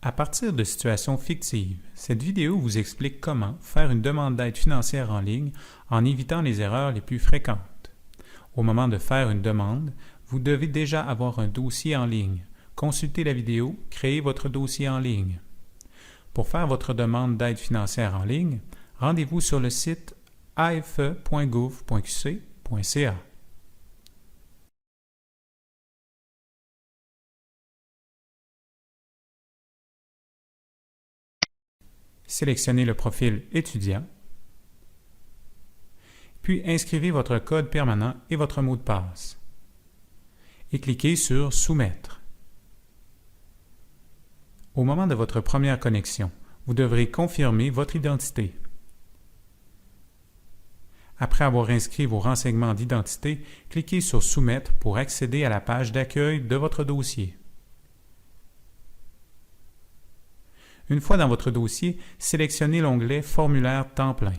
À partir de situations fictives, cette vidéo vous explique comment faire une demande d'aide financière en ligne en évitant les erreurs les plus fréquentes. Au moment de faire une demande, vous devez déjà avoir un dossier en ligne. Consultez la vidéo « Créer votre dossier en ligne ». Pour faire votre demande d'aide financière en ligne, rendez-vous sur le site afe.gouv.qc.ca. Sélectionnez le profil étudiant, puis inscrivez votre code permanent et votre mot de passe, et cliquez sur Soumettre. Au moment de votre première connexion, vous devrez confirmer votre identité. Après avoir inscrit vos renseignements d'identité, cliquez sur Soumettre pour accéder à la page d'accueil de votre dossier. Une fois dans votre dossier, sélectionnez l'onglet « Formulaire temps plein ».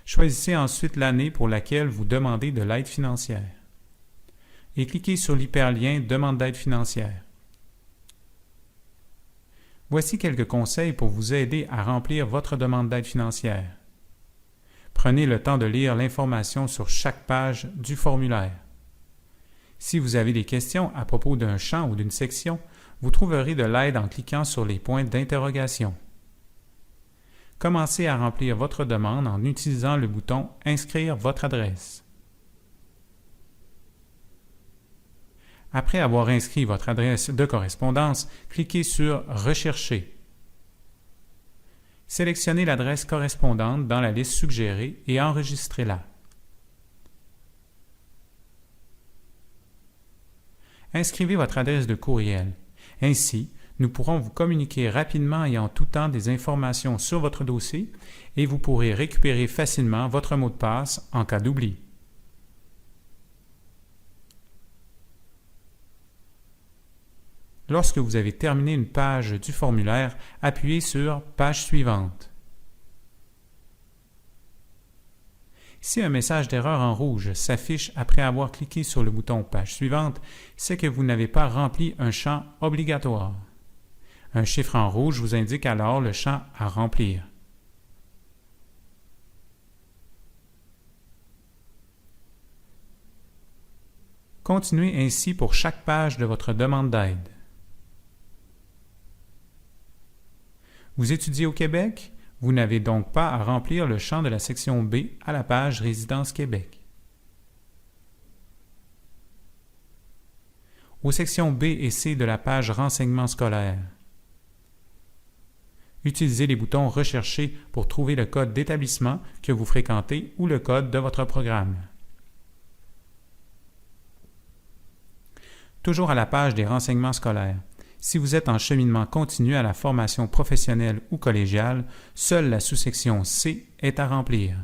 Choisissez ensuite l'année pour laquelle vous demandez de l'aide financière et cliquez sur l'hyperlien « Demande d'aide financière ». Voici quelques conseils pour vous aider à remplir votre demande d'aide financière. Prenez le temps de lire l'information sur chaque page du formulaire. Si vous avez des questions à propos d'un champ ou d'une section, vous trouverez de l'aide en cliquant sur les points d'interrogation. Commencez à remplir votre demande en utilisant le bouton « Inscrire votre adresse ». Après avoir inscrit votre adresse de correspondance, cliquez sur « Rechercher ». Sélectionnez l'adresse correspondante dans la liste suggérée et enregistrez-la. Inscrivez votre adresse de courriel. Ainsi, nous pourrons vous communiquer rapidement et en tout temps des informations sur votre dossier et vous pourrez récupérer facilement votre mot de passe en cas d'oubli. Lorsque vous avez terminé une page du formulaire, appuyez sur « Page suivante ». Si un message d'erreur en rouge s'affiche après avoir cliqué sur le bouton « Page suivante », c'est que vous n'avez pas rempli un champ obligatoire. Un chiffre en rouge vous indique alors le champ à remplir. Continuez ainsi pour chaque page de votre demande d'aide. Vous étudiez au Québec? Vous n'avez donc pas à remplir le champ de la section B à la page Résidence Québec. Aux sections B et C de la page Renseignements scolaires, utilisez les boutons Rechercher pour trouver le code d'établissement que vous fréquentez ou le code de votre programme. Toujours à la page des renseignements scolaires, si vous êtes en cheminement continu à la formation professionnelle ou collégiale, seule la sous-section C est à remplir.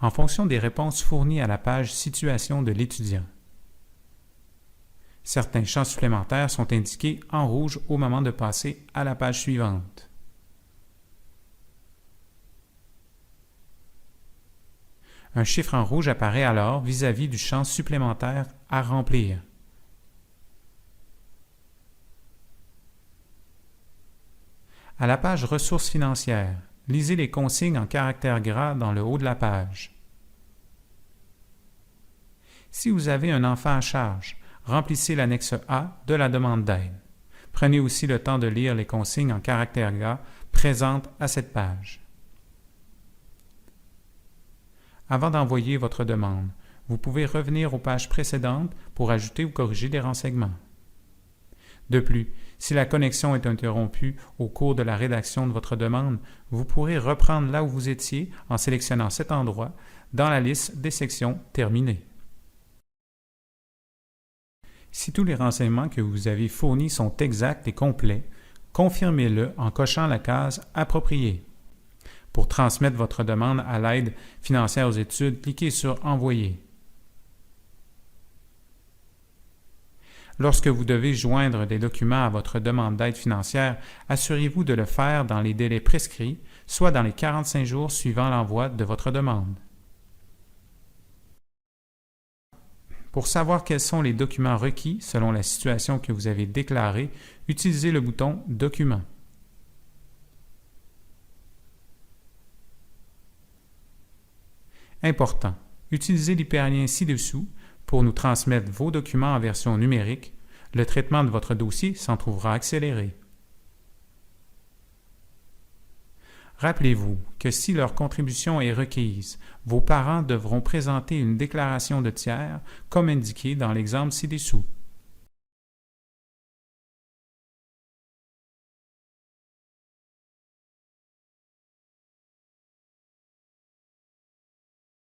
En fonction des réponses fournies à la page Situation de l'étudiant, certains champs supplémentaires sont indiqués en rouge au moment de passer à la page suivante. Un chiffre en rouge apparaît alors vis-à-vis du champ supplémentaire à remplir. À la page Ressources financières, lisez les consignes en caractères gras dans le haut de la page. Si vous avez un enfant à charge, remplissez l'annexe A de la demande d'aide. Prenez aussi le temps de lire les consignes en caractères gras présentes à cette page. Avant d'envoyer votre demande, vous pouvez revenir aux pages précédentes pour ajouter ou corriger des renseignements. De plus, si la connexion est interrompue au cours de la rédaction de votre demande, vous pourrez reprendre là où vous étiez en sélectionnant cet endroit dans la liste des sections terminées. Si tous les renseignements que vous avez fournis sont exacts et complets, confirmez-le en cochant la case « Approprié ». Pour transmettre votre demande à l'aide financière aux études, cliquez sur « Envoyer ». Lorsque vous devez joindre des documents à votre demande d'aide financière, assurez-vous de le faire dans les délais prescrits, soit dans les 45 jours suivant l'envoi de votre demande. Pour savoir quels sont les documents requis selon la situation que vous avez déclarée, utilisez le bouton « Documents ». Important, utilisez l'hyperlien ci-dessous pour nous transmettre vos documents en version numérique. Le traitement de votre dossier s'en trouvera accéléré. Rappelez-vous que si leur contribution est requise, vos parents devront présenter une déclaration de tiers comme indiqué dans l'exemple ci-dessous.